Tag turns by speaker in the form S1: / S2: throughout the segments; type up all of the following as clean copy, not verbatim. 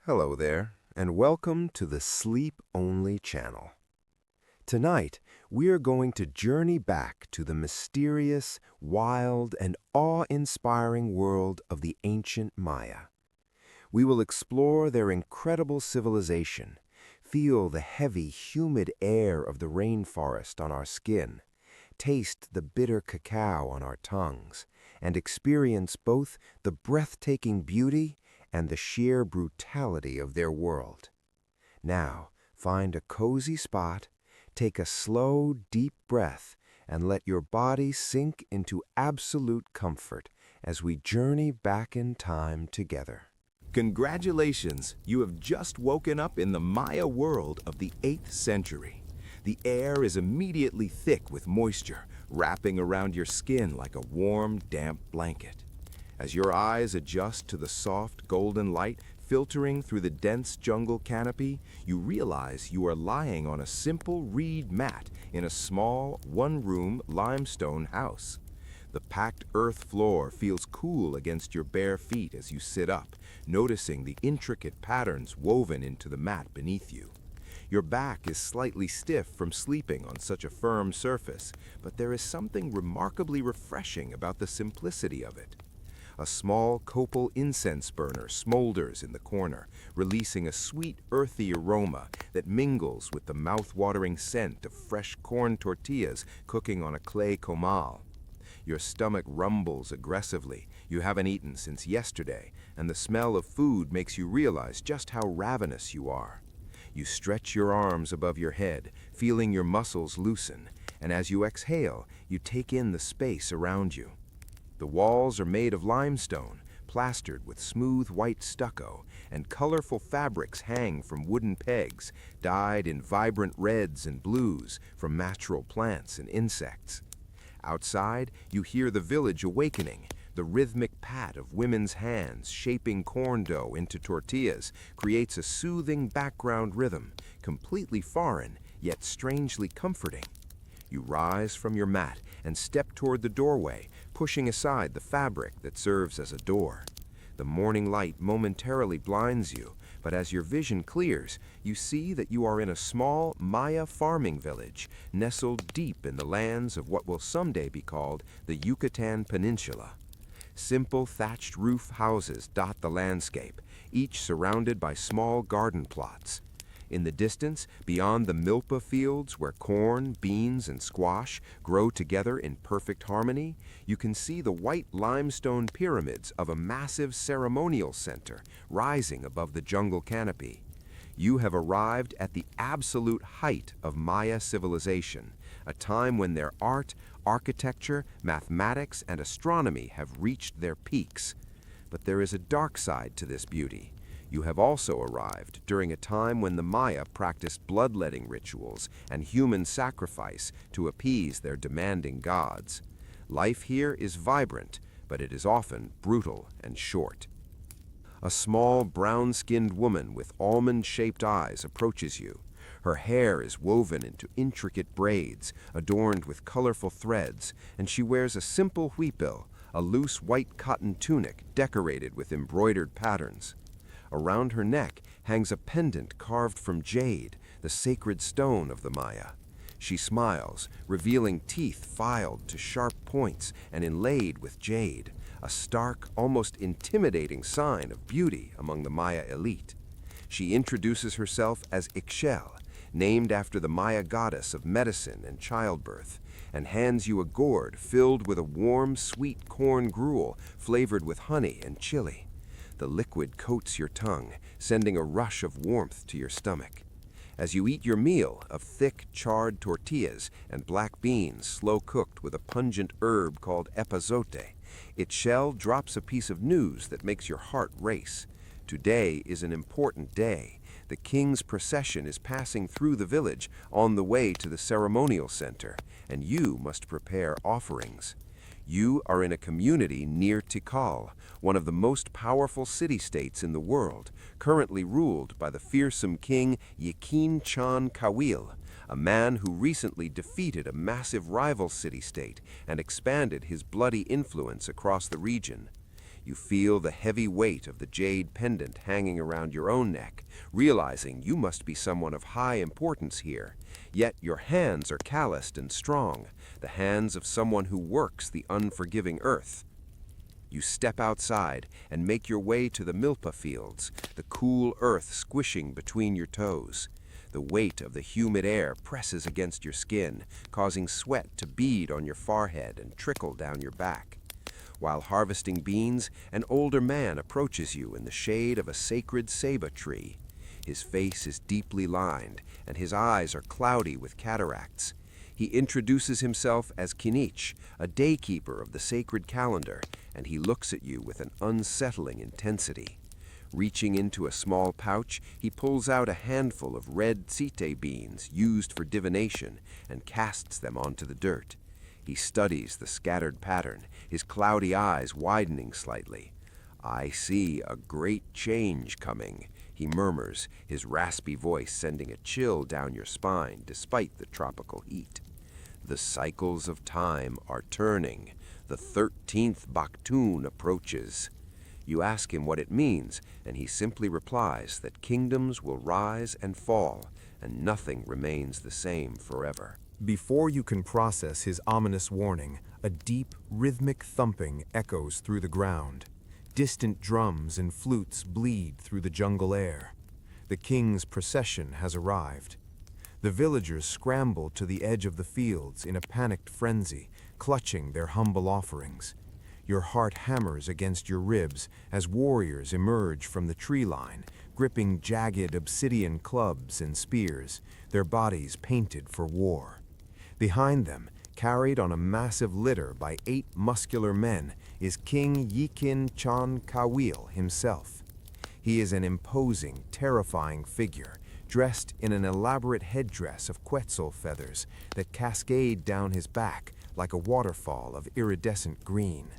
S1: Hello there, and welcome to the Sleep Only channel. Tonight, we are going to journey back to the mysterious, wild, and awe-inspiring world of the ancient Maya. We will explore their incredible civilization, feel the heavy, humid air of the rainforest on our skin, taste the bitter cacao on our tongues, and experience both the breathtaking beauty and the sheer brutality of their world. Now, find a cozy spot, take a slow, deep breath, and let your body sink into absolute comfort as we journey back in time together.
S2: Congratulations, you have just woken up in the Maya world of the 8th century. The air is immediately thick with moisture, wrapping around your skin like a warm, damp blanket. As your eyes adjust to the soft, golden light filtering through the dense jungle canopy, you realize you are lying on a simple reed mat in a small, one-room limestone house. The packed earth floor feels cool against your bare feet as you sit up, noticing the intricate patterns woven into the mat beneath you. Your back is slightly stiff from sleeping on such a firm surface, but there is something remarkably refreshing about the simplicity of it. A small copal incense burner smolders in the corner, releasing a sweet, earthy aroma that mingles with the mouth-watering scent of fresh corn tortillas cooking on a clay comal. Your stomach rumbles aggressively. You haven't eaten since yesterday, and the smell of food makes you realize just how ravenous you are. You stretch your arms above your head, feeling your muscles loosen, and as you exhale, you take in the space around you. The walls are made of limestone, plastered with smooth white stucco, and colorful fabrics hang from wooden pegs, dyed in vibrant reds and blues from natural plants and insects. Outside, you hear the village awakening. The rhythmic pat of women's hands shaping corn dough into tortillas creates a soothing background rhythm, completely foreign, yet strangely comforting. You rise from your mat and step toward the doorway, pushing aside the fabric that serves as a door. The morning light momentarily blinds you, but as your vision clears, you see that you are in a small Maya farming village, nestled deep in the lands of what will someday be called the Yucatan Peninsula. Simple thatched roof houses dot the landscape, each surrounded by small garden plots. In the distance, beyond the milpa fields where corn, beans, and squash grow together in perfect harmony, you can see the white limestone pyramids of a massive ceremonial center rising above the jungle canopy. You have arrived at the absolute height of Maya civilization, a time when their art, architecture, mathematics, and astronomy have reached their peaks. But there is a dark side to this beauty. You have also arrived during a time when the Maya practiced bloodletting rituals and human sacrifice to appease their demanding gods. Life here is vibrant, but it is often brutal and short. A small, brown-skinned woman with almond-shaped eyes approaches you. Her hair is woven into intricate braids, adorned with colorful threads, and she wears a simple huipil, a loose white cotton tunic decorated with embroidered patterns. Around her neck hangs a pendant carved from jade, the sacred stone of the Maya. She smiles, revealing teeth filed to sharp points and inlaid with jade, a stark, almost intimidating sign of beauty among the Maya elite. She introduces herself as Ixchel, named after the Maya goddess of medicine and childbirth, and hands you a gourd filled with a warm, sweet corn gruel flavored with honey and chili. The liquid coats your tongue, sending a rush of warmth to your stomach. As you eat your meal of thick, charred tortillas and black beans slow-cooked with a pungent herb called epazote, Ixchel drops a piece of news that makes your heart race. Today is an important day. The king's procession is passing through the village on the way to the ceremonial center, and you must prepare offerings. You are in a community near Tikal, one of the most powerful city-states in the world, currently ruled by the fearsome king Yakin Chan Kawil, a man who recently defeated a massive rival city-state and expanded his bloody influence across the region.
S1: You feel the heavy weight of the jade pendant hanging around your own neck, realizing you must be someone of high importance here. Yet your hands are calloused and strong, the hands of someone who works the unforgiving earth. You step outside and make your way to the milpa fields, the cool earth squishing between your toes. The weight of the humid air presses against your skin, causing sweat to bead on your forehead and trickle down your back. While harvesting beans, an older man approaches you in the shade of a sacred ceiba tree. His face is deeply lined, and his eyes are cloudy with cataracts. He introduces himself as Kinich, a daykeeper of the sacred calendar, and he looks at you with an unsettling intensity. Reaching into a small pouch, he pulls out a handful of red tsite beans used for divination and casts them onto the dirt. He studies the scattered pattern, his cloudy eyes widening slightly. "I see a great change coming," he murmurs, his raspy voice sending a chill down your spine despite the tropical heat. "The cycles of time are turning. The 13th Baktun approaches." You ask him what it means, and he simply replies that kingdoms will rise and fall, and nothing remains the same forever.
S3: Before you can process his ominous warning, a deep, rhythmic thumping echoes through the ground. Distant drums and flutes bleed through the jungle air. The king's procession has arrived. The villagers scramble to the edge of the fields in a panicked frenzy, clutching their humble offerings. Your heart hammers against your ribs as warriors emerge from the tree line, gripping jagged obsidian clubs and spears, their bodies painted for war. Behind them, carried on a massive litter by 8 muscular men, is King Yikin Chan Kawil himself. He is an imposing, terrifying figure, dressed in an elaborate headdress of quetzal feathers that cascade down his back like a waterfall of iridescent green.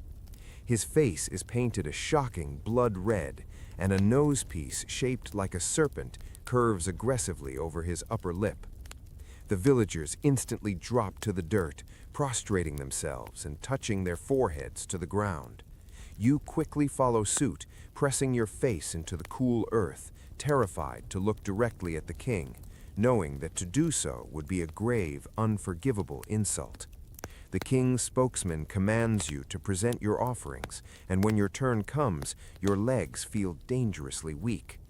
S3: His face is painted a shocking blood red, and a nosepiece shaped like a serpent curves aggressively over his upper lip. The villagers instantly drop to the dirt, prostrating themselves and touching their foreheads to the ground. You quickly follow suit, pressing your face into the cool earth, terrified to look directly at the king, knowing that to do so would be a grave, unforgivable insult. The king's spokesman commands you to present your offerings, and when your turn comes, your legs feel dangerously weak.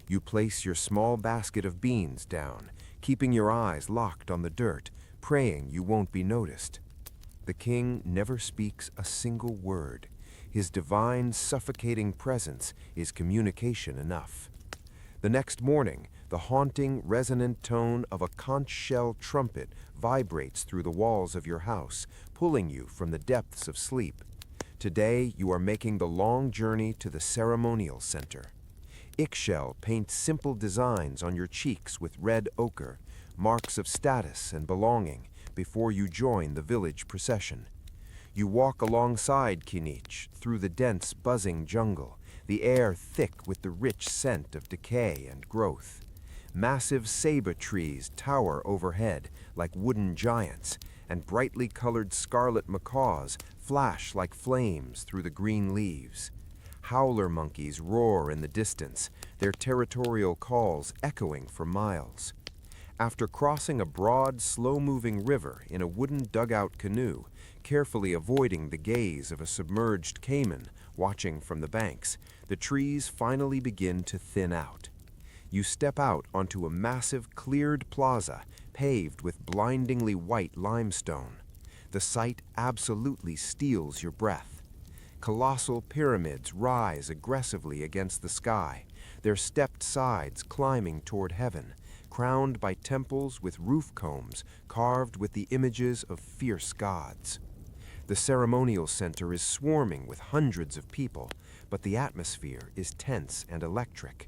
S3: You place your small basket of beans down, keeping your eyes locked on the dirt, praying you won't be noticed. The king never speaks a single word. His divine, suffocating presence is communication enough. The next morning, the haunting, resonant tone of a conch shell trumpet vibrates through the walls of your house, pulling you from the depths of sleep. Today, you are making the long journey to the ceremonial center. Ixchel paints simple designs on your cheeks with red ochre, marks of status and belonging, before you join the village procession. You walk alongside Kinich through the dense, buzzing jungle, the air thick with the rich scent of decay and growth. Massive ceiba trees tower overhead like wooden giants, and brightly colored scarlet macaws flash like flames through the green leaves. Howler monkeys roar in the distance, their territorial calls echoing for miles. After crossing a broad, slow-moving river in a wooden dugout canoe, carefully avoiding the gaze of a submerged caiman watching from the banks, the trees finally begin to thin out. You step out onto a massive cleared plaza paved with blindingly white limestone. The sight absolutely steals your breath. Colossal pyramids rise aggressively against the sky, their stepped sides climbing toward heaven, crowned by temples with roof combs carved with the images of fierce gods. The ceremonial center is swarming with hundreds of people, but the atmosphere is tense and electric.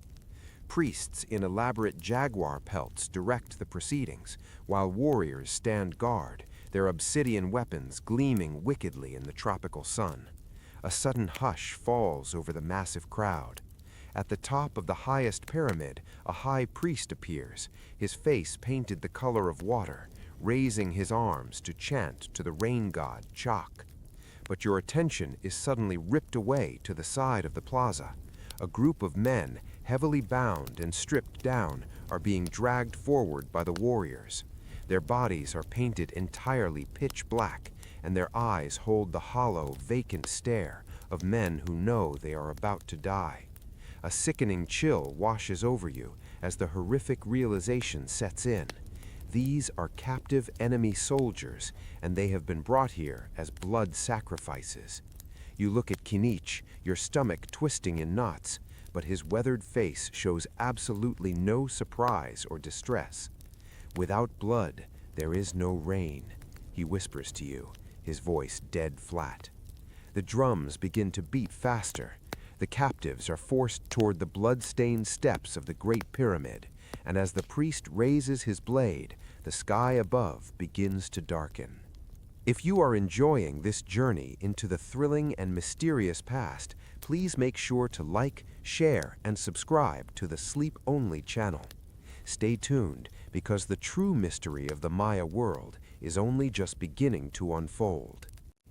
S3: Priests in elaborate jaguar pelts direct the proceedings, while warriors stand guard, their obsidian weapons gleaming wickedly in the tropical sun. A sudden hush falls over the massive crowd. At the top of the highest pyramid, a high priest appears, his face painted the color of water, raising his arms to chant to the rain god Chak. but your attention is suddenly ripped away to the side of the plaza. A group of men, heavily bound and stripped down, are being dragged forward by the warriors. Their bodies are painted entirely pitch black, and their eyes hold the hollow, vacant stare of men who know they are about to die. A sickening chill washes over you as the horrific realization sets in. These are captive enemy soldiers, and they have been brought here as blood sacrifices. You look at Kinich, your stomach twisting in knots, but his weathered face shows absolutely no surprise or distress. "Without blood, there is no rain," he whispers to you, his voice dead flat. The drums begin to beat faster. The captives are forced toward the blood-stained steps of the Great Pyramid, and as the priest raises his blade, the sky above begins to darken. If you are enjoying this journey into the thrilling and mysterious past, please make sure to like, share, and subscribe to the Sleep Only channel. Stay tuned, because the true mystery of the Maya world is only just beginning to unfold.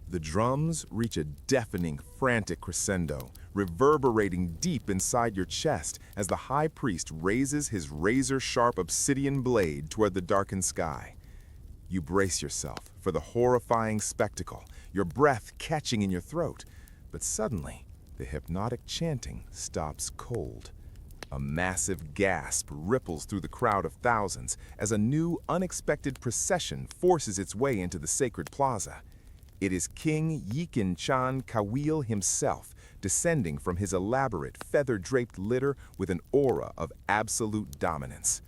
S2: The drums reach a deafening, frantic crescendo, reverberating deep inside your chest as the high priest raises his razor-sharp obsidian blade toward the darkened sky. You brace yourself for the horrifying spectacle, your breath catching in your throat. But suddenly, the hypnotic chanting stops cold. A massive gasp ripples through the crowd of thousands as a new, unexpected procession forces its way into the sacred plaza. It is King Yikin Chan Kawil himself, descending from his elaborate, feather-draped litter with an aura of absolute dominance.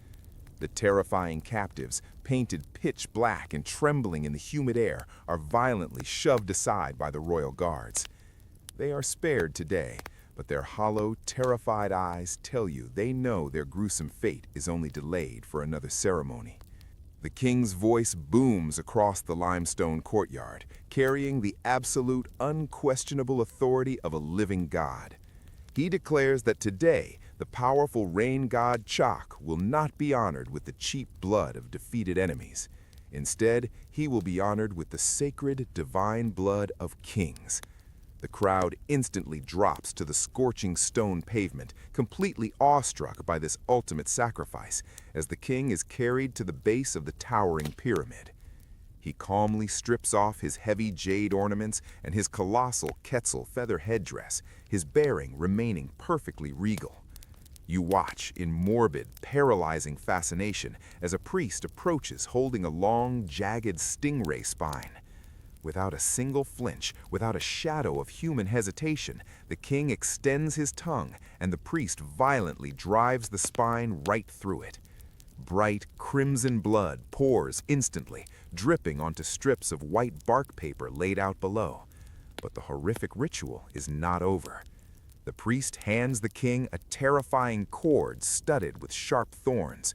S2: The terrifying captives, painted pitch black and trembling in the humid air, are violently shoved aside by the royal guards. They are spared today, but their hollow, terrified eyes tell you they know their gruesome fate is only delayed for another ceremony. The king's voice booms across the limestone courtyard, carrying the absolute, unquestionable authority of a living god. He declares that today, the powerful rain god Chak will not be honored with the cheap blood of defeated enemies. Instead, he will be honored with the sacred, divine blood of kings. The crowd instantly drops to the scorching stone pavement, completely awestruck by this ultimate sacrifice, as the king is carried to the base of the towering pyramid. He calmly strips off his heavy jade ornaments and his colossal Quetzal feather headdress, his bearing remaining perfectly regal. You watch in morbid, paralyzing fascination as a priest approaches holding a long, jagged stingray spine. Without a single flinch, without a shadow of human hesitation, the king extends his tongue and the priest violently drives the spine right through it. Bright crimson blood pours instantly, dripping onto strips of white bark paper laid out below. But the horrific ritual is not over. The priest hands the king a terrifying cord studded with sharp thorns.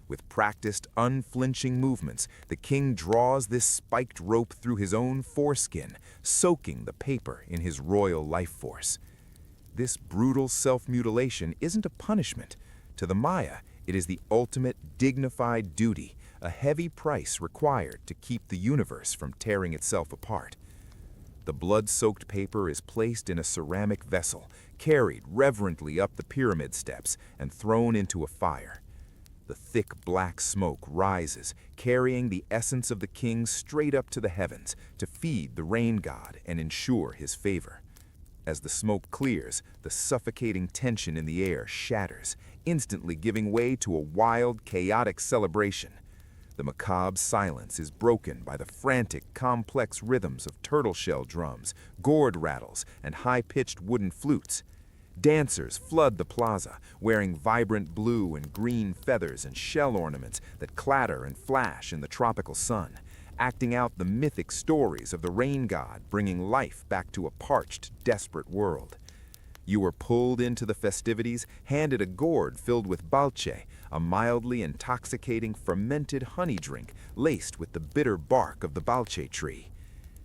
S2: With practiced, unflinching movements, the king draws this spiked rope through his own foreskin, soaking the paper in his royal life force. This brutal self-mutilation isn't a punishment. To the Maya, it is the ultimate dignified duty, a heavy price required to keep the universe from tearing itself apart. The blood-soaked paper is placed in a ceramic vessel, carried reverently up the pyramid steps, and thrown into a fire. The thick black smoke rises, carrying the essence of the king straight up to the heavens to feed the rain god and ensure his favor. As the smoke clears, the suffocating tension in the air shatters, instantly giving way to a wild, chaotic celebration. The macabre silence is broken by the frantic, complex rhythms of turtle shell drums, gourd rattles, and high-pitched wooden flutes. Dancers flood the plaza, wearing vibrant blue and green feathers and shell ornaments that clatter and flash in the tropical sun, acting out the mythic stories of the rain god bringing life back to a parched, desperate world. You were pulled into the festivities, handed a gourd filled with balche, a mildly intoxicating fermented honey drink laced with the bitter bark of the balche tree.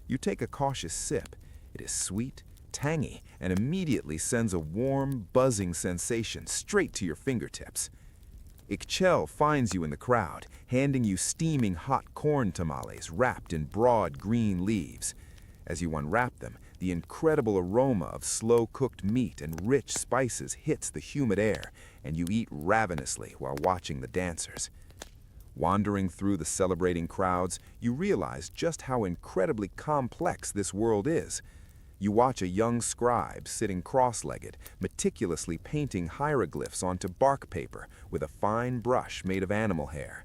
S2: You take a cautious sip. It is sweet, tangy, and immediately sends a warm, buzzing sensation straight to your fingertips. Ikchel finds you in the crowd, handing you steaming hot corn tamales wrapped in broad green leaves. As you unwrap them, the incredible aroma of slow-cooked meat and rich spices hits the humid air, and you eat ravenously while watching the dancers. Wandering through the celebrating crowds, you realize just how incredibly complex this world is. You watch a young scribe sitting cross-legged, meticulously painting hieroglyphs onto bark paper with a fine brush made of animal hair.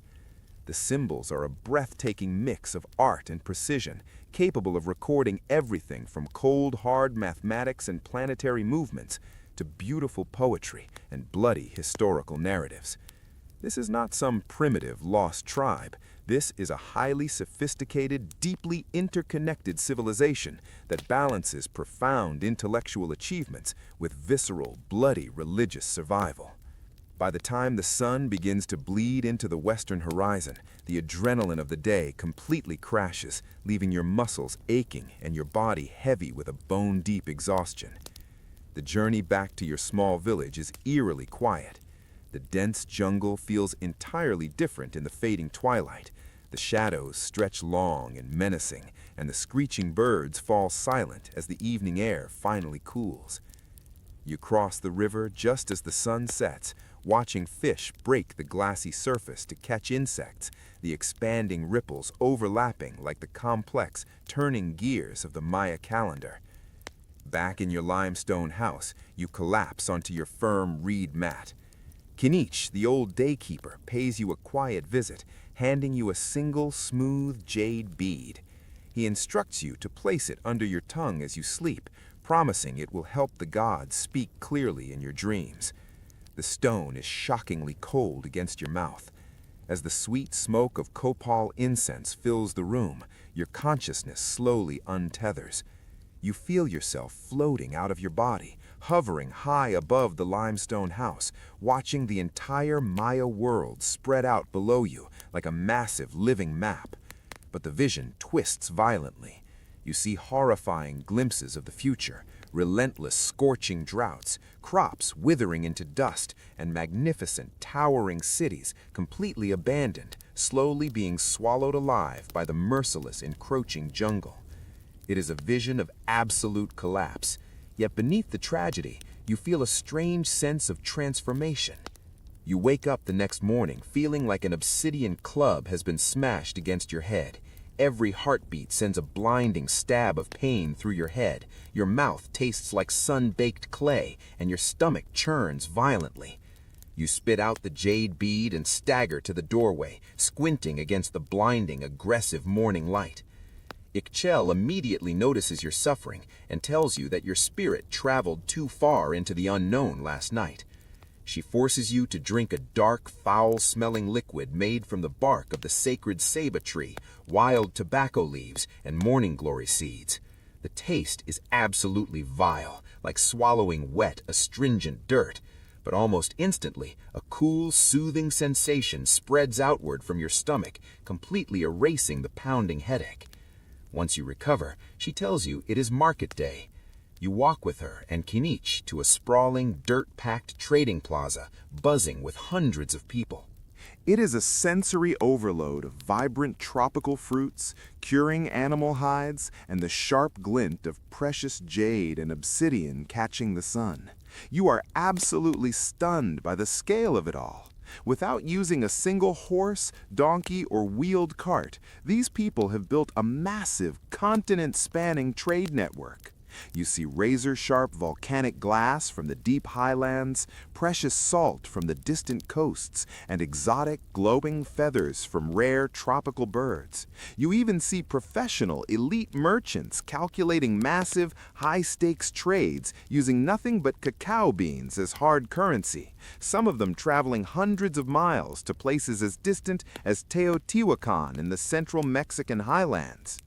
S2: The symbols are a breathtaking mix of art and precision, capable of recording everything from cold, hard mathematics and planetary movements to beautiful poetry and bloody historical narratives. This is not some primitive, lost tribe. This is a highly sophisticated, deeply interconnected civilization that balances profound intellectual achievements with visceral, bloody religious survival. By the time the sun begins to bleed into the western horizon, the adrenaline of the day completely crashes, leaving your muscles aching and your body heavy with a bone-deep exhaustion. The journey back to your small village is eerily quiet. The dense jungle feels entirely different in the fading twilight. The shadows stretch long and menacing, and the screeching birds fall silent as the evening air finally cools. You cross the river just as the sun sets, watching fish break the glassy surface to catch insects, the expanding ripples overlapping like the complex, turning gears of the Maya calendar. Back in your limestone house, you collapse onto your firm reed mat. Kinich, the old daykeeper, pays you a quiet visit, handing you a single smooth jade bead. He instructs you to place it under your tongue as you sleep, promising it will help the gods speak clearly in your dreams. The stone is shockingly cold against your mouth. As the sweet smoke of copal incense fills the room, your consciousness slowly untethers. You feel yourself floating out of your body, hovering high above the limestone house, watching the entire Maya world spread out below you like a massive living map. But the vision twists violently. You see horrifying glimpses of the future, relentless scorching droughts, crops withering into dust, and magnificent towering cities completely abandoned, slowly being swallowed alive by the merciless encroaching jungle. It is a vision of absolute collapse, yet beneath the tragedy, you feel a strange sense of transformation. You wake up the next morning feeling like an obsidian club has been smashed against your head. Every heartbeat sends a blinding stab of pain through your head. Your mouth tastes like sun-baked clay, and your stomach churns violently. You spit out the jade bead and stagger to the doorway, squinting against the blinding, aggressive morning light. Ikchel immediately notices your suffering and tells you that your spirit traveled too far into the unknown last night. She forces you to drink a dark, foul-smelling liquid made from the bark of the sacred ceiba tree, wild tobacco leaves, and morning glory seeds. The taste is absolutely vile, like swallowing wet, astringent dirt. But almost instantly, a cool, soothing sensation spreads outward from your stomach, completely erasing the pounding headache. Once you recover, she tells you it is market day. You walk with her and Kinich to a sprawling, dirt-packed trading plaza, buzzing with hundreds of people.
S1: It is a sensory overload of vibrant tropical fruits, curing animal hides, and the sharp glint of precious jade and obsidian catching the sun. You are absolutely stunned by the scale of it all. Without using a single horse, donkey, or wheeled cart, these people have built a massive, continent-spanning trade network. You see razor-sharp volcanic glass from the deep highlands, precious salt from the distant coasts, and exotic, glowing feathers from rare tropical birds. You even see professional, elite merchants calculating massive, high-stakes trades using nothing but cacao beans as hard currency, some of them traveling hundreds of miles to places as distant as Teotihuacan in the central Mexican highlands.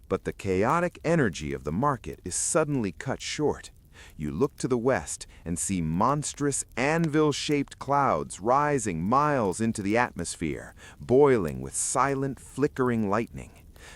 S1: But the chaotic energy of the market is suddenly cut short. You look to the west and see monstrous anvil-shaped clouds rising miles into the atmosphere, boiling with silent, flickering lightning.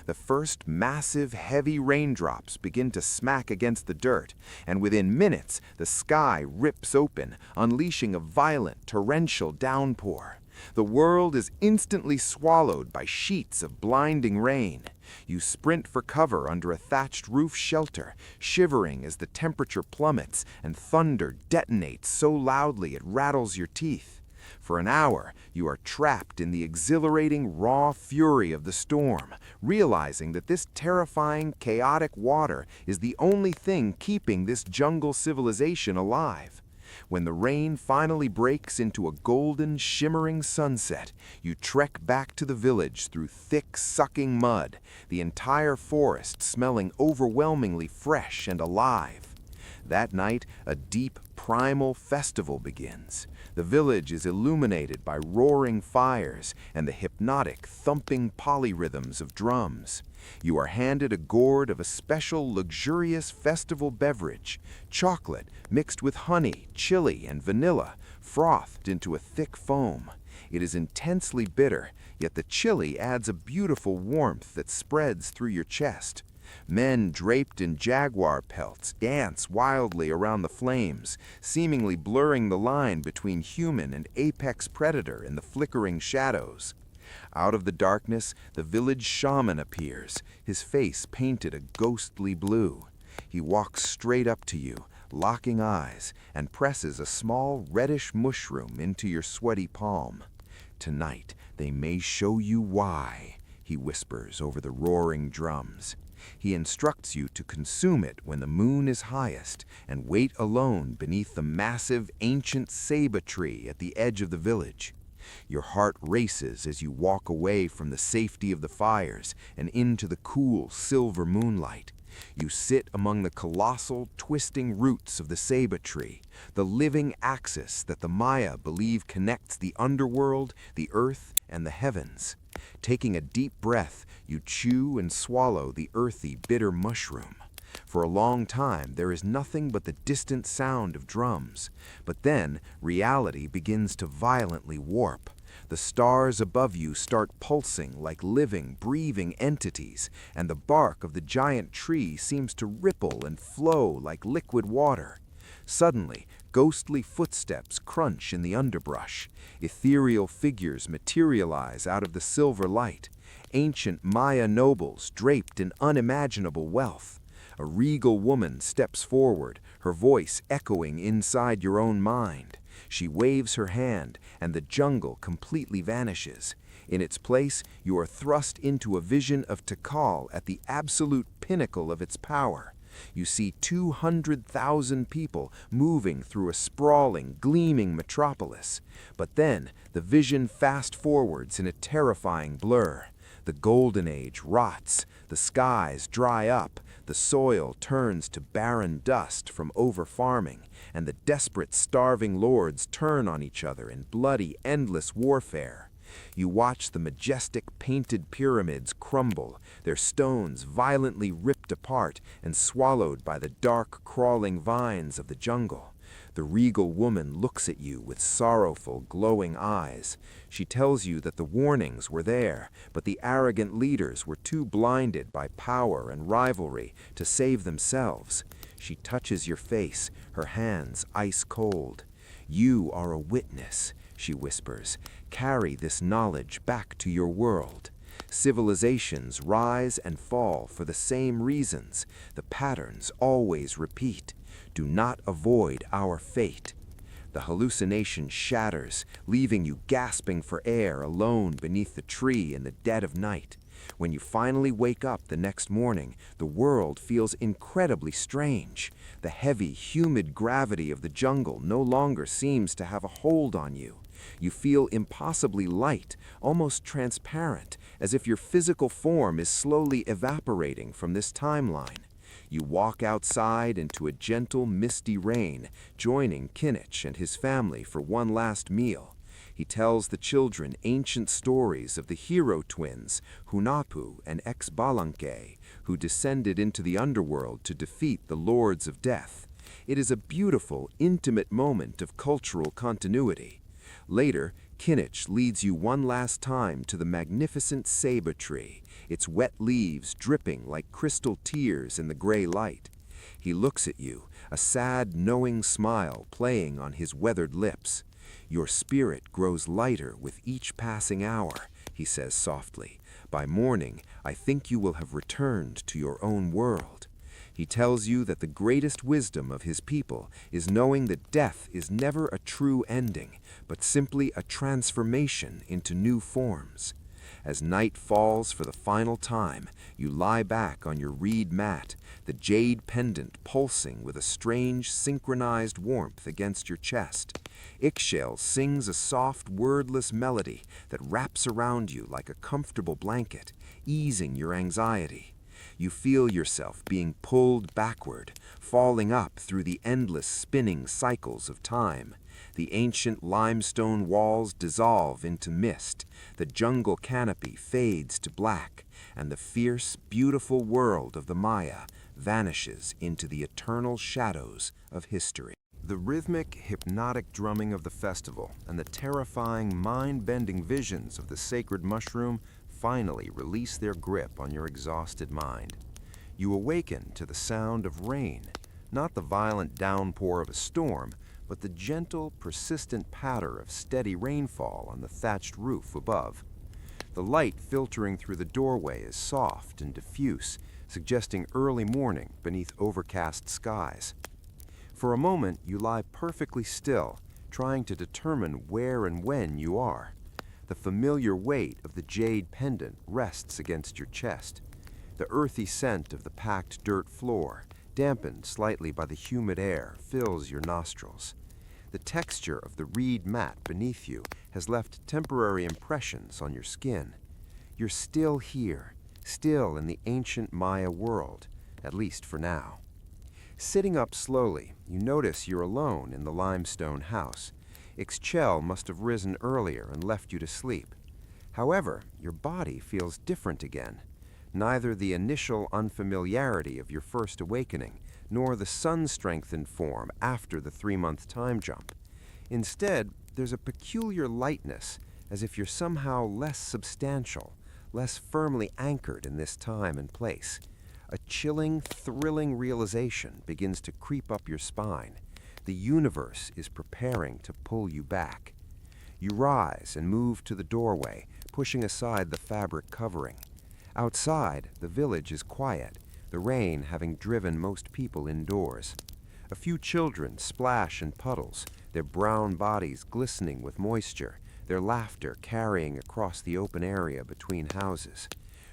S1: The first massive, heavy raindrops begin to smack against the dirt, and within minutes, the sky rips open, unleashing a violent, torrential downpour. The world is instantly swallowed by sheets of blinding rain.
S2: You sprint for cover under a thatched roof shelter, shivering as the temperature plummets and thunder detonates so loudly it rattles your teeth. For an hour, you are trapped in the exhilarating raw fury of the storm, realizing that this terrifying, chaotic water is the only thing keeping this jungle civilization alive. When the rain finally breaks into a golden, shimmering sunset, you trek back to the village through thick, sucking mud, the entire forest smelling overwhelmingly fresh and alive. That night, a deep, primal festival begins. The village is illuminated by roaring fires and the hypnotic, thumping polyrhythms of drums. You are handed a gourd of a special, luxurious festival beverage, chocolate mixed with honey, chili, and vanilla, frothed into a thick foam. It is intensely bitter, yet the chili adds a beautiful warmth that spreads through your chest. Men draped in jaguar pelts dance wildly around the flames, seemingly blurring the line between human and apex predator in the flickering shadows. Out of the darkness, the village shaman appears, his face painted a ghostly blue. He walks straight up to you, locking eyes, and presses a small reddish mushroom into your sweaty palm. "Tonight, they may show you why," he whispers over the roaring drums. He instructs you to consume it when the moon is highest and wait alone beneath the massive ancient ceiba tree at the edge of the village. Your heart races as you walk away from the safety of the fires and into the cool silver moonlight. You sit among the colossal, twisting roots of the ceiba tree, the living axis that the Maya believe connects the underworld, the earth, and the heavens. Taking a deep breath, you chew and swallow the earthy, bitter mushroom. For a long time, there is nothing but the distant sound of drums. But then, reality begins to violently warp. The stars above you start pulsing like living, breathing entities, and the bark of the giant tree seems to ripple and flow like liquid water. Suddenly, ghostly footsteps crunch in the underbrush. Ethereal figures materialize out of the silver light. Ancient Maya nobles draped in unimaginable wealth. A regal woman steps forward, her voice echoing inside your own mind. She waves her hand, and the jungle completely vanishes. In its place, you are thrust into a vision of Tikal at the absolute pinnacle of its power. You see 200,000 people moving through a sprawling, gleaming metropolis. But then, the vision fast-forwards in a terrifying blur. The golden age rots, the skies dry up, the soil turns to barren dust from over-farming, and the desperate, starving lords turn on each other in bloody, endless warfare. You watch the majestic painted pyramids crumble, their stones violently ripped apart and swallowed by the dark, crawling vines of the jungle. The regal woman looks at you with sorrowful, glowing eyes. She tells you that the warnings were there, but the arrogant leaders were too blinded by power and rivalry to save themselves. She touches your face, her hands ice cold. "You are a witness," she whispers. "Carry this knowledge back to your world. Civilizations rise and fall for the same reasons. The patterns always repeat. Do not avoid our fate." The hallucination shatters, leaving you gasping for air alone beneath the tree in the dead of night. When you finally wake up the next morning, the world feels incredibly strange. The heavy, humid gravity of the jungle no longer seems to have a hold on you. You feel impossibly light, almost transparent, as if your physical form is slowly evaporating from this timeline. You walk outside into a gentle, misty rain, joining Kinich and his family for one last meal. He tells the children ancient stories of the hero twins, Hunapu and Exbalanque, who descended into the underworld to defeat the Lords of Death. It is a beautiful, intimate moment of cultural continuity. Later, Kinich leads you one last time to the magnificent ceiba tree, its wet leaves dripping like crystal tears in the gray light. He looks at you, a sad, knowing smile playing on his weathered lips. "Your spirit grows lighter with each passing hour," he says softly, By morning, I think you will have returned to your own world. He tells you that the greatest wisdom of his people is knowing that death is never a true ending, but simply a transformation into new forms. As night falls for the final time, you lie back on your reed mat, the jade pendant pulsing with a strange synchronized warmth against your chest. Ixchel sings a soft, wordless melody that wraps around you like a comfortable blanket, easing your anxiety. You feel yourself being pulled backward, falling up through the endless spinning cycles of time. The ancient limestone walls dissolve into mist, the jungle canopy fades to black, and the fierce, beautiful world of the Maya vanishes into the eternal shadows of history.
S1: The rhythmic, hypnotic drumming of the festival and the terrifying, mind-bending visions of the sacred mushroom finally release their grip on your exhausted mind. You awaken to the sound of rain, not the violent downpour of a storm, but the gentle, persistent patter of steady rainfall on the thatched roof above. The light filtering through the doorway is soft and diffuse, suggesting early morning beneath overcast skies. For a moment, you lie perfectly still, trying to determine where and when you are. The familiar weight of the jade pendant rests against your chest. The earthy scent of the packed dirt floor, dampened slightly by the humid air, fills your nostrils. The texture of the reed mat beneath you has left temporary impressions on your skin. You're still here, still in the ancient Maya world, at least for now. Sitting up slowly, you notice you're alone in the limestone house. Ixchel must have risen earlier and left you to sleep. However, your body feels different again. Neither the initial unfamiliarity of your first awakening, nor the sun-strengthened form after the 3-month time jump. Instead, there's a peculiar lightness, as if you're somehow less substantial, less firmly anchored in this time and place. A chilling, thrilling realization begins to creep up your spine. The universe is preparing to pull you back. You rise and move to the doorway, pushing aside the fabric covering. Outside, the village is quiet, the rain having driven most people indoors. A few children splash in puddles, their brown bodies glistening with moisture, their laughter carrying across the open area between houses.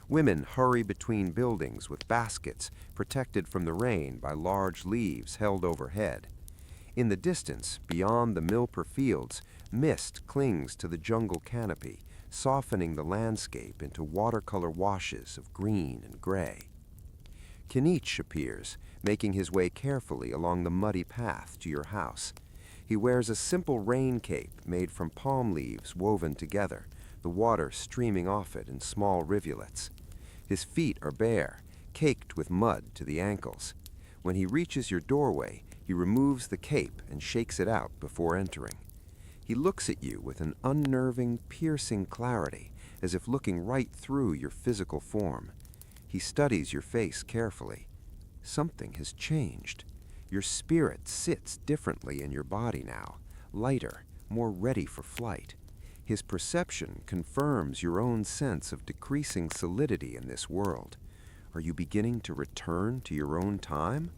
S1: Women hurry between buildings with baskets protected from the rain by large leaves held overhead. In the distance, beyond the Milper fields, mist clings to the jungle canopy, softening the landscape into watercolor washes of green and gray. Kinich appears, making his way carefully along the muddy path to your house. He wears a simple rain cape made from palm leaves woven together, the water streaming off it in small rivulets. His feet are bare, caked with mud to the ankles. When he reaches your doorway, he removes the cape and shakes it out before entering. He looks at you with an unnerving, piercing clarity, as if looking right through your physical form. He studies your face carefully. Something has changed. Your spirit sits differently in your body now, lighter, more ready for flight. His perception confirms your own sense of decreasing solidity in this world. Are you beginning to return to your own time?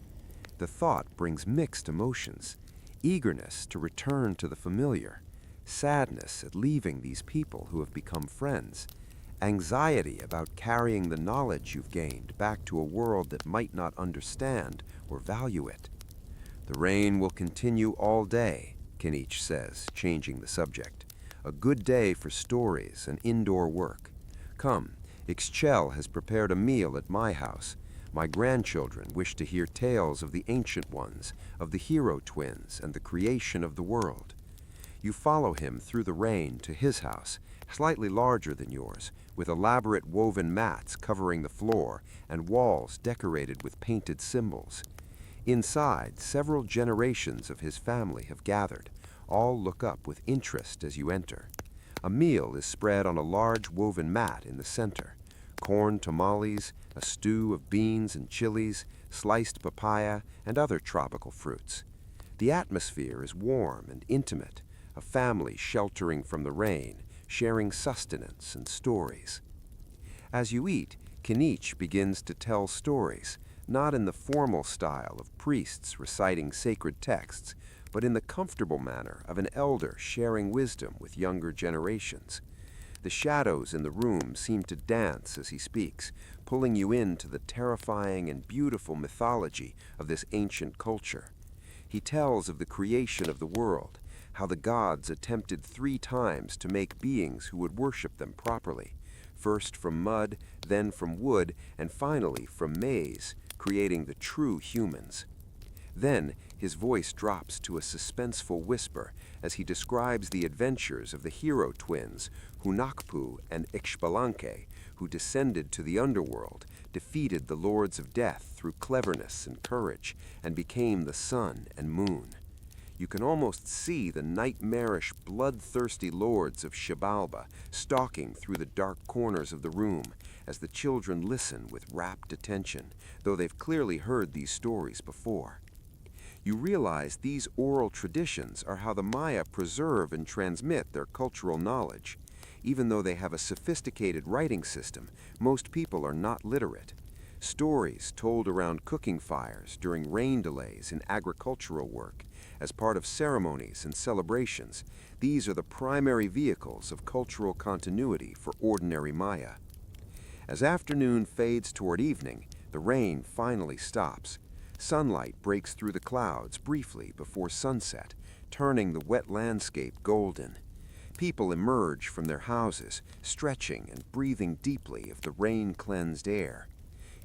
S1: The thought brings mixed emotions. Eagerness to return to the familiar, sadness at leaving these people who have become friends, anxiety about carrying the knowledge you've gained back to a world that might not understand or value it. The rain will continue all day, Kinich says, changing the subject. A good day for stories and indoor work. Come, Ixchel has prepared a meal at my house. My grandchildren wish to hear tales of the ancient ones, of the hero twins and the creation of the world. You follow him through the rain to his house, slightly larger than yours, with elaborate woven mats covering the floor and walls decorated with painted symbols. Inside, several generations of his family have gathered. All look up with interest as you enter. A meal is spread on a large woven mat in the center. Corn tamales, a stew of beans and chilies, sliced papaya, and other tropical fruits. The atmosphere is warm and intimate, a family sheltering from the rain, sharing sustenance and stories. As you eat, Kinich begins to tell stories, not in the formal style of priests reciting sacred texts, but in the comfortable manner of an elder sharing wisdom with younger generations. The shadows in the room seem to dance as he speaks, pulling you into the terrifying and beautiful mythology of this ancient culture. He tells of the creation of the world, how the gods attempted 3 times to make beings who would worship them properly, first from mud, then from wood, and finally from maize, creating the true humans. Then his voice drops to a suspenseful whisper as he describes the adventures of the hero twins, Hunakpu and Ixbalanque, who descended to the underworld, defeated the lords of death through cleverness and courage, and became the sun and moon. You can almost see the nightmarish, bloodthirsty lords of Xibalba stalking through the dark corners of the room as the children listen with rapt attention, though they've clearly heard these stories before. You realize these oral traditions are how the Maya preserve and transmit their cultural knowledge. Even though they have a sophisticated writing system, most people are not literate. Stories told around cooking fires during rain delays in agricultural work, as part of ceremonies and celebrations, these are the primary vehicles of cultural continuity for ordinary Maya. As afternoon fades toward evening, the rain finally stops. Sunlight breaks through the clouds briefly before sunset, turning the wet landscape golden. People emerge from their houses, stretching and breathing deeply of the rain-cleansed air.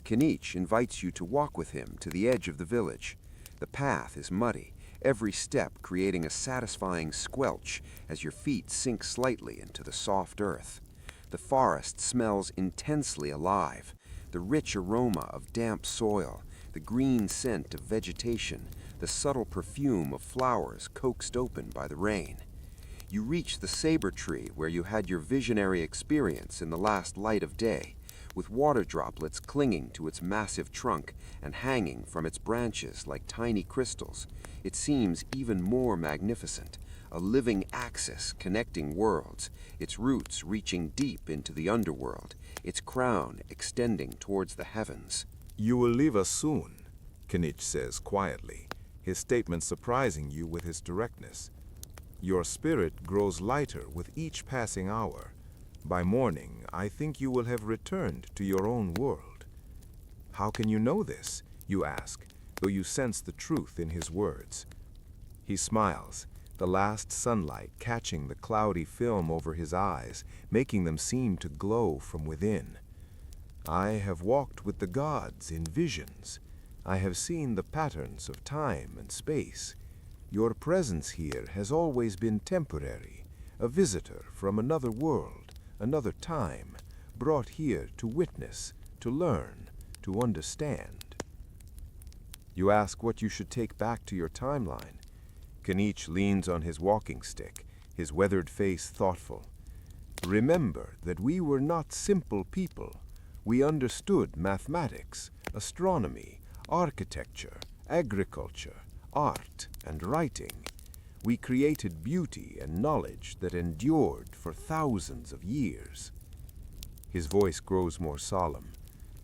S1: Kinich invites you to walk with him to the edge of the village. The path is muddy, every step creating a satisfying squelch as your feet sink slightly into the soft earth. The forest smells intensely alive, the rich aroma of damp soil, the green scent of vegetation, the subtle perfume of flowers coaxed open by the rain. You reach the saber tree where you had your visionary experience in the last light of day, with water droplets clinging to its massive trunk and hanging from its branches like tiny crystals. It seems even more magnificent, a living axis connecting worlds, its roots reaching deep into the underworld, its crown extending towards the heavens.
S2: You will leave us soon, Kinich says quietly, his statement surprising you with his directness. Your spirit grows lighter with each passing hour. By morning, I think you will have returned to your own world. How can you know this? You ask, though you sense the truth in his words. He smiles, the last sunlight catching the cloudy film over his eyes, making them seem to glow from within. I have walked with the gods in visions. I have seen the patterns of time and space. Your presence here has always been temporary, a visitor from another world, another time, brought here to witness, to learn, to understand. You ask what you should take back to your timeline. Kinich leans on his walking stick, his weathered face thoughtful. Remember that we were not simple people. We understood mathematics, astronomy, architecture, agriculture, art, and writing. We created beauty and knowledge that endured for thousands of years. His voice grows more solemn.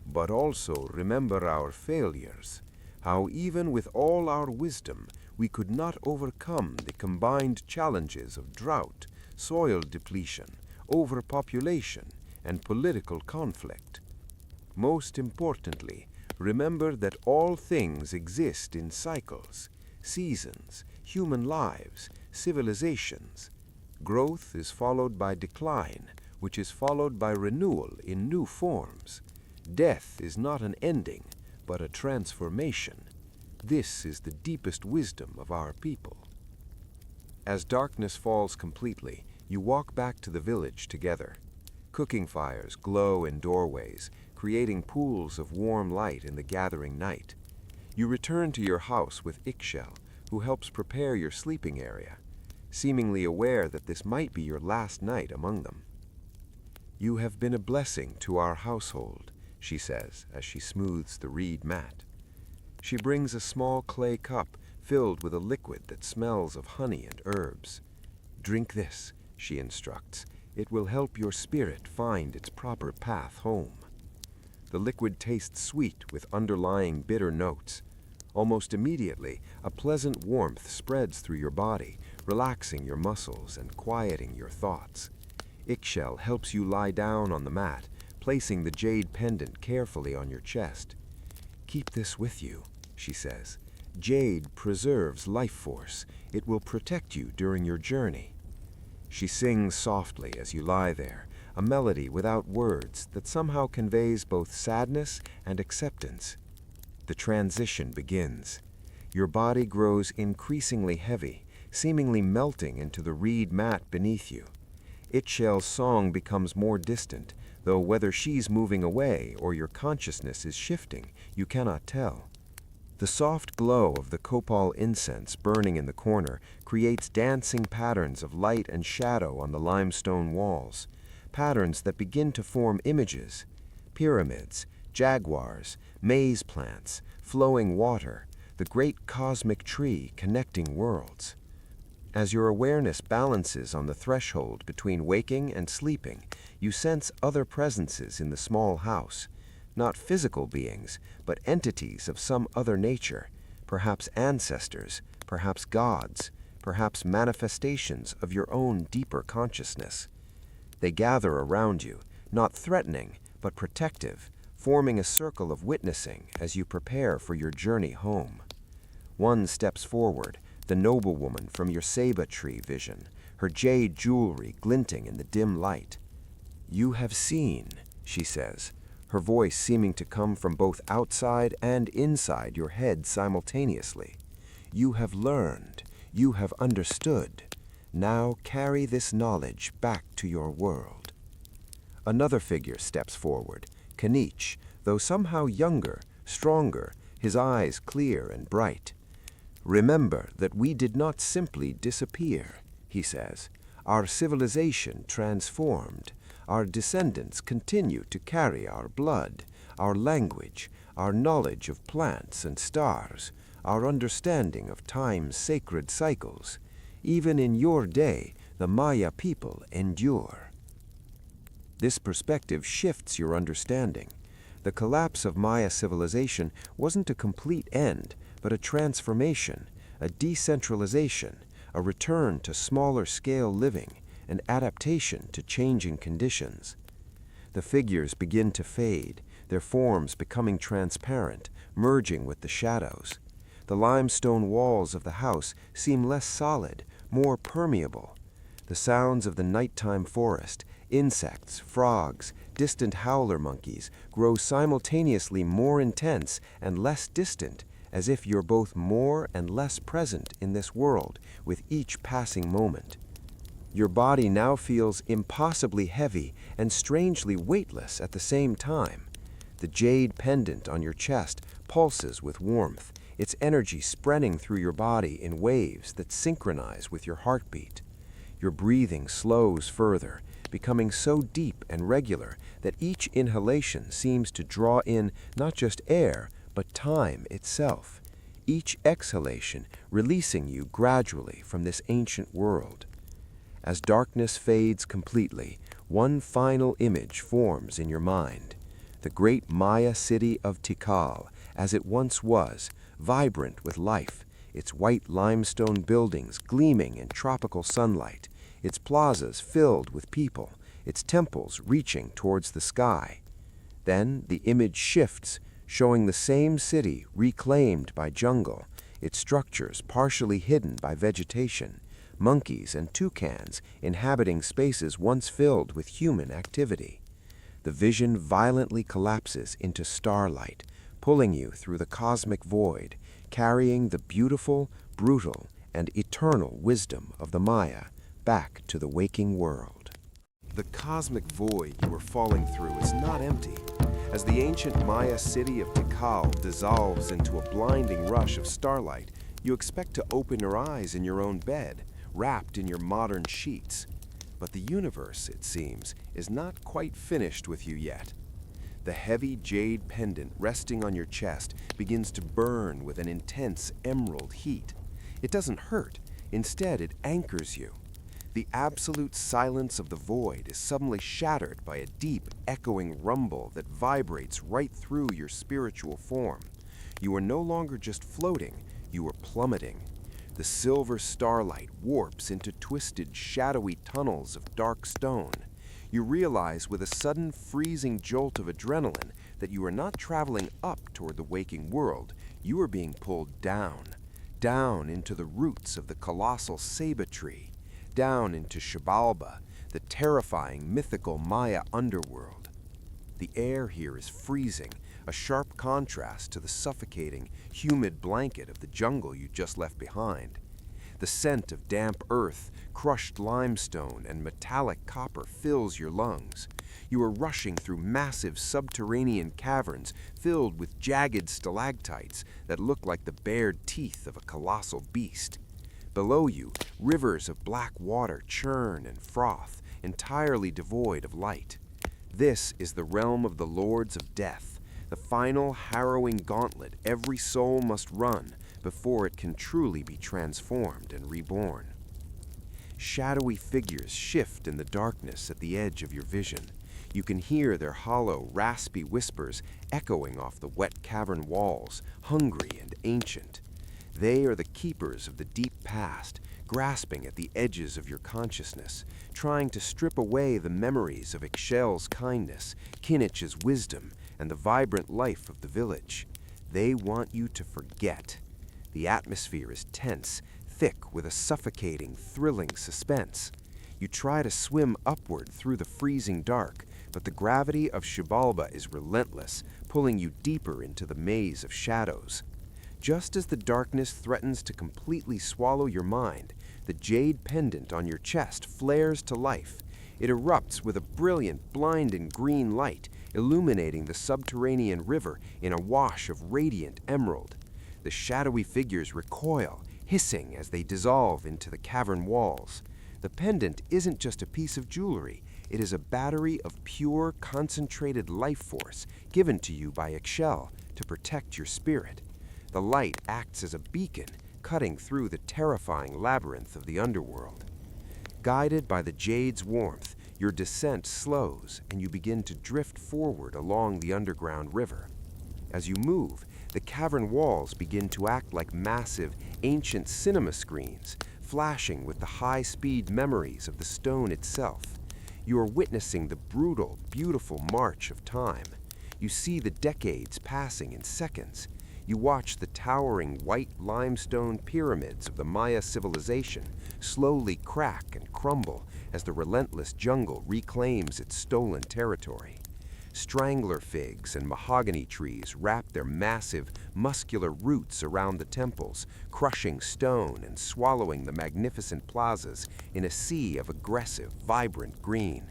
S2: But also remember our failures, how even with all our wisdom, we could not overcome the combined challenges of drought, soil depletion, overpopulation, and political conflict. Most importantly, remember that all things exist in cycles, seasons, human lives, civilizations. Growth is followed by decline, which is followed by renewal in new forms. Death is not an ending, but a transformation. This is the deepest wisdom of our people. As darkness falls completely, you walk back to the village together. Cooking fires glow in doorways, creating pools of warm light in the gathering night. You return to your house with Ixchel, who helps prepare your sleeping area, seemingly aware that this might be your last night among them. You have been a blessing to our household, she says as she smooths the reed mat. She brings a small clay cup filled with a liquid that smells of honey and herbs. Drink this, she instructs,
S1: It will help your spirit find its proper path home. The liquid tastes sweet with underlying bitter notes. Almost immediately, a pleasant warmth spreads through your body, relaxing your muscles and quieting your thoughts. Ixchel helps you lie down on the mat, placing the jade pendant carefully on your chest. "Keep this with you," she says. "Jade preserves life force. It will protect you during your journey." She sings softly as you lie there, a melody without words that somehow conveys both sadness and acceptance. The transition begins. Your body grows increasingly heavy, seemingly melting into the reed mat beneath you. Ixchel's song becomes more distant, though whether she's moving away or your consciousness is shifting, you cannot tell. The soft glow of the copal incense burning in the corner creates dancing patterns of light and shadow on the limestone walls, patterns that begin to form images: pyramids, jaguars, maize plants, flowing water, the great cosmic tree connecting worlds. As your awareness balances on the threshold between waking and sleeping, you sense other presences in the small house, not physical beings, but entities of some other nature, perhaps ancestors, perhaps gods, perhaps manifestations of your own deeper consciousness. They gather around you, not threatening, but protective, forming a circle of witnessing as you prepare for your journey home. One steps forward, the noblewoman from your ceiba tree vision, her jade jewelry glinting in the dim light. "You have seen," she says, her voice seeming to come from both outside and inside your head simultaneously. "You have learned, you have understood. Now carry this knowledge back to your world." Another figure steps forward, Kanich, though somehow younger, stronger, his eyes clear and bright. "Remember that we did not simply disappear," he says. "Our civilization transformed. Our descendants continue to carry our blood, our language, our knowledge of plants and stars, our understanding of time's sacred cycles. Even in your day, the Maya people endure." This perspective shifts your understanding. The collapse of Maya civilization wasn't a complete end, but a transformation, a decentralization, a return to smaller-scale living, an adaptation to changing conditions. The figures begin to fade, their forms becoming transparent, merging with the shadows. The limestone walls of the house seem less solid, more permeable. The sounds of the nighttime forest, insects, frogs, distant howler monkeys, grow simultaneously more intense and less distant, as if you're both more and less present in this world with each passing moment. Your body now feels impossibly heavy and strangely weightless at the same time. The jade pendant on your chest pulses with warmth, its energy spreading through your body in waves that synchronize with your heartbeat. Your breathing slows further, becoming so deep and regular that each inhalation seems to draw in not just air, but time itself. Each exhalation releasing you gradually from this ancient world. As darkness fades completely, one final image forms in your mind. The great Maya city of Tikal, as it once was, vibrant with life, its white limestone buildings gleaming in tropical sunlight, its plazas filled with people, its temples reaching towards the sky. Then the image shifts, showing the same city reclaimed by jungle, its structures partially hidden by vegetation, monkeys and toucans inhabiting spaces once filled with human activity. The vision violently collapses into starlight, pulling you through the cosmic void, carrying the beautiful, brutal, and eternal wisdom of the Maya back to the waking world. The cosmic void you are falling through is not empty. As the ancient Maya city of Tikal dissolves into a blinding rush of starlight, you expect to open your eyes in your own bed, wrapped in your modern sheets. But the universe, it seems, is not quite finished with you yet. The heavy jade pendant resting on your chest begins to burn with an intense emerald heat. It doesn't hurt. Instead, it anchors you. The absolute silence of the void is suddenly shattered by a deep, echoing rumble that vibrates right through your spiritual form. You are no longer just floating, you are plummeting. The silver starlight warps into twisted, shadowy tunnels of dark stone. You realize with a sudden freezing jolt of adrenaline that you are not traveling up toward the waking world, you are being pulled down into the roots of the colossal ceiba tree, down into Xibalba, the terrifying mythical Maya underworld. The air here is freezing, a sharp contrast to the suffocating, humid blanket of the jungle you just left behind. The scent of damp earth, crushed limestone, and metallic copper fills your lungs. You are rushing through massive subterranean caverns filled with jagged stalactites that look like the bared teeth of a colossal beast. Below you, rivers of black water churn and froth, entirely devoid of light. This is the realm of the Lords of Death, the final harrowing gauntlet every soul must run before it can truly be transformed and reborn. Shadowy figures shift in the darkness at the edge of your vision. You can hear their hollow, raspy whispers echoing off the wet cavern walls, hungry and ancient. They are the keepers of the deep past, grasping at the edges of your consciousness, trying to strip away the memories of Ixchel's kindness, Kinnich's wisdom, and the vibrant life of the village. They want you to forget. The atmosphere is tense, thick with a suffocating, thrilling suspense. You try to swim upward through the freezing dark, but the gravity of Xibalba is relentless, pulling you deeper into the maze of shadows. Just as the darkness threatens to completely swallow your mind, the jade pendant on your chest flares to life. It erupts with a brilliant, blinding green light, illuminating the subterranean river in a wash of radiant emerald. The shadowy figures recoil, hissing as they dissolve into the cavern walls. The pendant isn't just a piece of jewelry. It is a battery of pure, concentrated life force given to you by Ixchel to protect your spirit. The light acts as a beacon, cutting through the terrifying labyrinth of the underworld. Guided by the jade's warmth, your descent slows and you begin to drift forward along the underground river. As you move, the cavern walls begin to act like massive, ancient cinema screens, flashing with the high-speed memories of the stone itself. You are witnessing the brutal, beautiful march of time. You see the decades passing in seconds. You watch the towering white limestone pyramids of the Maya civilization slowly crack and crumble as the relentless jungle reclaims its stolen territory. Strangler figs and mahogany trees wrap their massive, muscular roots around the temples, crushing stone and swallowing the magnificent plazas in a sea of aggressive, vibrant green.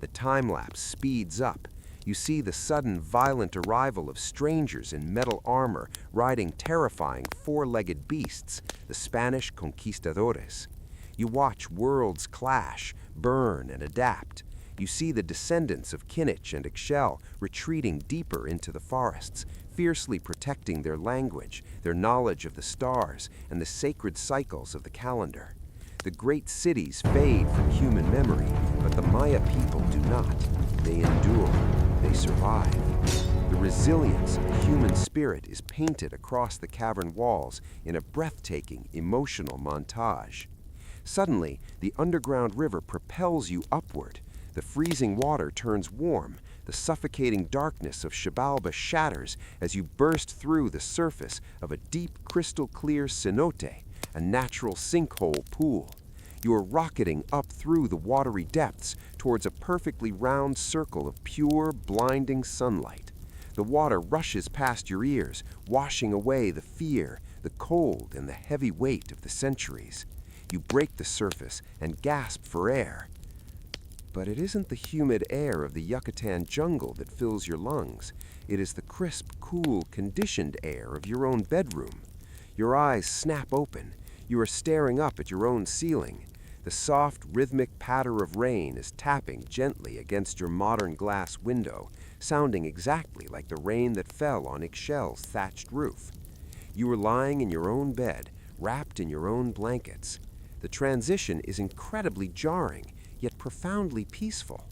S1: The time-lapse speeds up. You see the sudden, violent arrival of strangers in metal armor riding terrifying four-legged beasts, the Spanish conquistadores. You watch worlds clash, burn, and adapt. You see the descendants of Kinnich and Ixchel retreating deeper into the forests, fiercely protecting their language, their knowledge of the stars, and the sacred cycles of the calendar. The great cities fade from human memory, but the Maya people do not. They endure. They survive. The resilience of the human spirit is painted across the cavern walls in a breathtaking, emotional montage. Suddenly, the underground river propels you upward. The freezing water turns warm. The suffocating darkness of Xibalba shatters as you burst through the surface of a deep, crystal-clear cenote, a natural sinkhole pool. You are rocketing up through the watery depths towards a perfectly round circle of pure, blinding sunlight. The water rushes past your ears, washing away the fear, the cold, and the heavy weight of the centuries. You break the surface and gasp for air. But it isn't the humid air of the Yucatan jungle that fills your lungs. It is the crisp, cool, conditioned air of your own bedroom. Your eyes snap open. You are staring up at your own ceiling. The soft, rhythmic patter of rain is tapping gently against your modern glass window, sounding exactly like the rain that fell on Ixchel's thatched roof. You are lying in your own bed, wrapped in your own blankets. The transition is incredibly jarring, yet profoundly peaceful.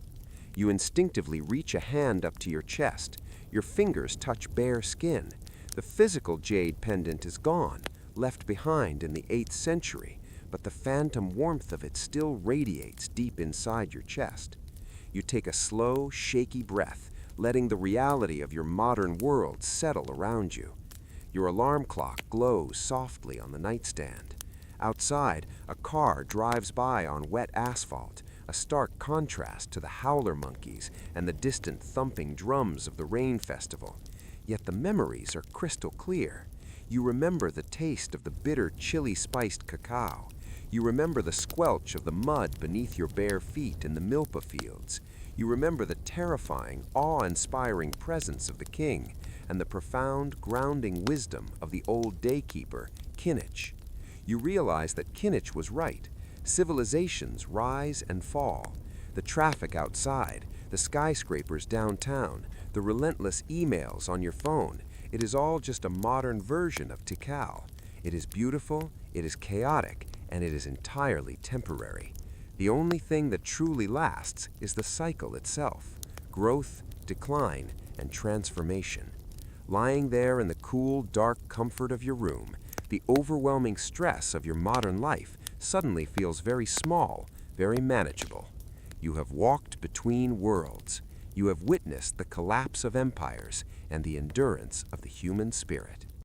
S1: You instinctively reach a hand up to your chest. Your fingers touch bare skin. The physical jade pendant is gone, left behind in the 8th century, but the phantom warmth of it still radiates deep inside your chest. You take a slow, shaky breath, letting the reality of your modern world settle around you. Your alarm clock glows softly on the nightstand. Outside, a car drives by on wet asphalt, a stark contrast to the howler monkeys and the distant thumping drums of the rain festival. Yet the memories are crystal clear. You remember the taste of the bitter, chili-spiced cacao. You remember the squelch of the mud beneath your bare feet in the milpa fields. You remember the terrifying, awe-inspiring presence of the king and the profound, grounding wisdom of the old daykeeper, Kinich. You realize that Kinich was right. Civilizations rise and fall. The traffic outside, the skyscrapers downtown, the relentless emails on your phone, it is all just a modern version of Tikal. It is beautiful, it is chaotic, and it is entirely temporary. The only thing that truly lasts is the cycle itself: growth, decline, and transformation. Lying there in the cool, dark comfort of your room, the overwhelming stress of your modern life suddenly feels very small, very manageable. You have walked between worlds. You have witnessed the collapse of empires and the endurance of the human spirit.